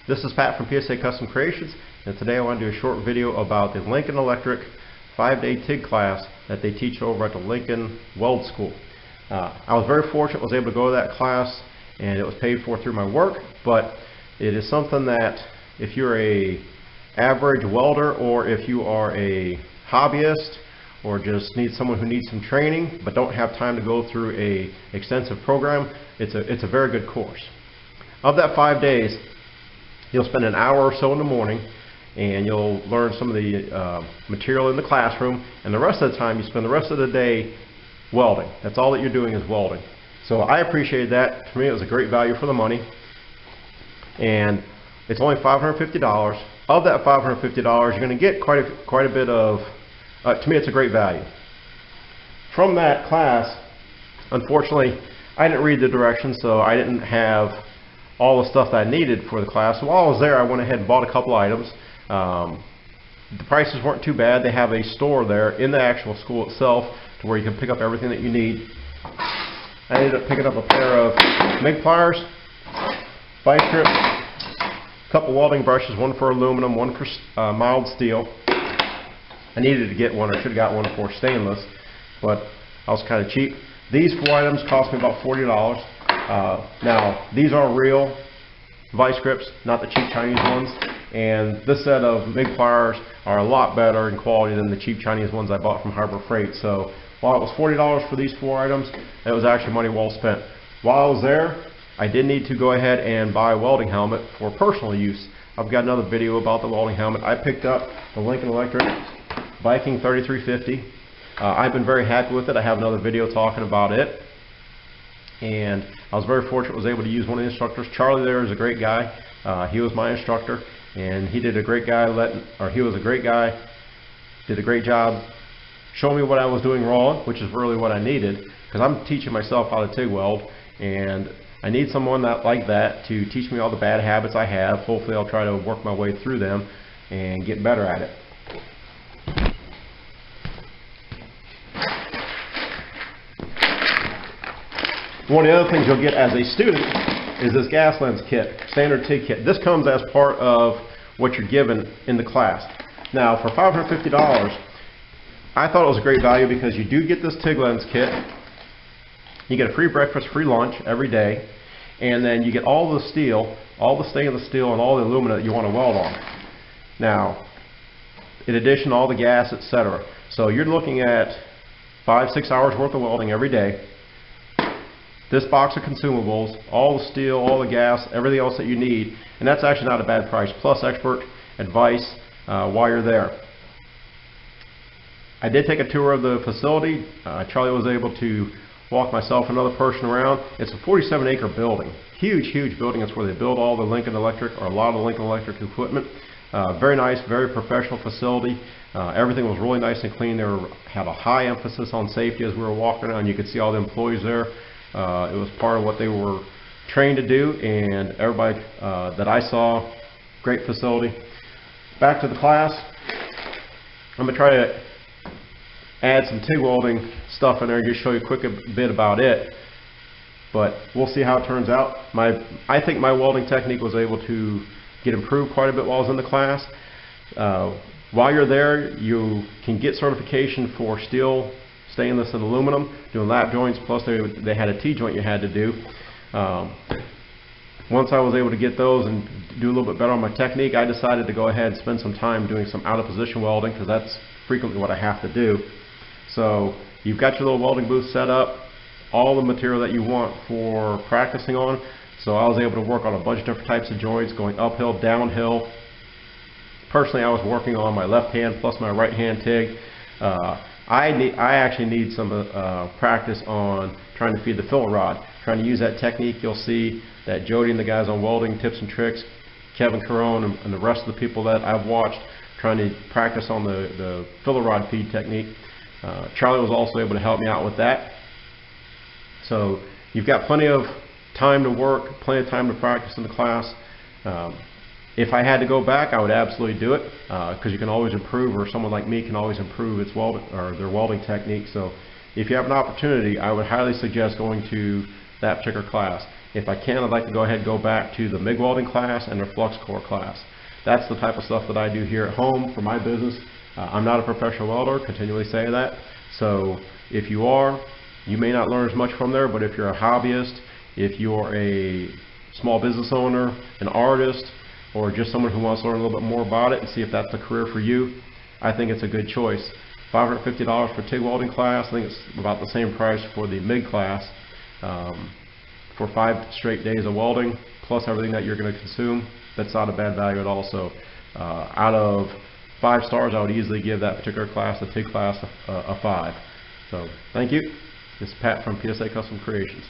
This is Pat from PSA Custom Creations, and today I want to do a short video about the Lincoln Electric 5-day TIG class that they teach over at the Lincoln Weld School. I was very fortunate, was able to go to that class, and it was paid for through my work, but it is something that if you're a average welder, or if you are a hobbyist, or just need someone who needs some training but don't have time to go through a extensive program, it's a very good course. Of that 5 days, you'll spend an hour or so in the morning and you'll learn some of the material in the classroom, and the rest of the time you spend the rest of the day welding. That's all that you're doing is welding. So I appreciated that. For me, it was a great value for the money, and it's only $550. Of that $550, you're going to get quite a bit of, to me it's a great value. From that class, unfortunately, I didn't read the directions, so I didn't have all the stuff that I needed for the class. So while I was there, I went ahead and bought a couple items. The prices weren't too bad. They have a store there in the actual school itself to where you can pick up everything that you need. I ended up picking up a pair of MIG pliers, vice grips, a couple welding brushes, one for aluminum, one for mild steel. I needed to get one, or should have got one for stainless, but I was kind of cheap. These 4 items cost me about $40. Now, these are real vice grips, not the cheap Chinese ones, and this set of MIG pliers are a lot better in quality than the cheap Chinese ones I bought from Harbor Freight. So while it was $40 for these 4 items, it was actually money well spent. While I was there, I did need to go ahead and buy a welding helmet for personal use. I've got another video about the welding helmet. I picked up the Lincoln Electric Viking 3350. I've been very happy with it. I have another video talking about it, and I was very fortunate, was able to use one of the instructors. Charlie there is a great guy. He was my instructor, and he did a great guy. He was a great guy. Did a great job showing me what I was doing wrong, which is really what I needed, because I'm teaching myself how to TIG weld, and I need someone like that to teach me all the bad habits I have. Hopefully, I'll try to work my way through them and get better at it. One of the other things you'll get as a student is this gas lens kit, standard TIG kit. This comes as part of what you're given in the class. Now, for $550, I thought it was a great value because you do get this TIG lens kit. You get a free breakfast, free lunch every day, and then you get all the steel, all the stainless steel, and all the aluminum that you want to weld on. Now, in addition, all the gas, etc. So you're looking at 5-6 hours worth of welding every day. This box of consumables, all the steel, all the gas, everything else that you need, and that's actually not a bad price, plus expert advice while you're there. I did take a tour of the facility. Charlie was able to walk myself and another person around. It's a 47-acre building, huge building. It's where they build all the Lincoln Electric, or a lot of the Lincoln Electric equipment. Very nice, very professional facility. Everything was really nice and clean. They had a high emphasis on safety as we were walking around. You could see all the employees there. It was part of what they were trained to do, and everybody that I saw, great facility. Back to the class. I'm going to try to add some TIG welding stuff in there and just show you a quick bit about it, but we'll see how it turns out. I think my welding technique was able to get improved quite a bit while I was in the class. While you're there, you can get certification for steel, stainless, and aluminum, doing lap joints, plus they had a T-joint you had to do. Once I was able to get those and do a little bit better on my technique, I decided to go ahead and spend some time doing some out-of-position welding, because that's frequently what I have to do. So you've got your little welding booth set up, all the material that you want for practicing on. So I was able to work on a bunch of different types of joints, going uphill, downhill. Personally, I was working on my left hand plus my right hand TIG. I actually need some practice on trying to feed the filler rod. Trying to use that technique. You'll see that Jody and the guys on Welding Tips and Tricks, Kevin Carone, and the rest of the people that I've watched trying to practice on the filler rod feed technique. Charlie was also able to help me out with that. So you've got plenty of time to work, plenty of time to practice in the class. If I had to go back, I would absolutely do it, because you can always improve, or someone like me can always improve their welding technique. So if you have an opportunity, I would highly suggest going to that particular class. If I can, I'd like to go ahead and go back to the MIG welding class and the flux core class. That's the type of stuff that I do here at home for my business. I'm not a professional welder, continually say that. So if you are, you may not learn as much from there, but if you're a hobbyist, if you're a small business owner, an artist, or just someone who wants to learn a little bit more about it and see if that's a career for you, I think it's a good choice. $550 for TIG welding class. I think it's about the same price for the MIG class for 5 straight days of welding, plus everything that you're going to consume. That's not a bad value at all. So out of 5 stars, I would easily give that particular class, the TIG class, a 5. So thank you. This is Pat from PSA Custom Creations.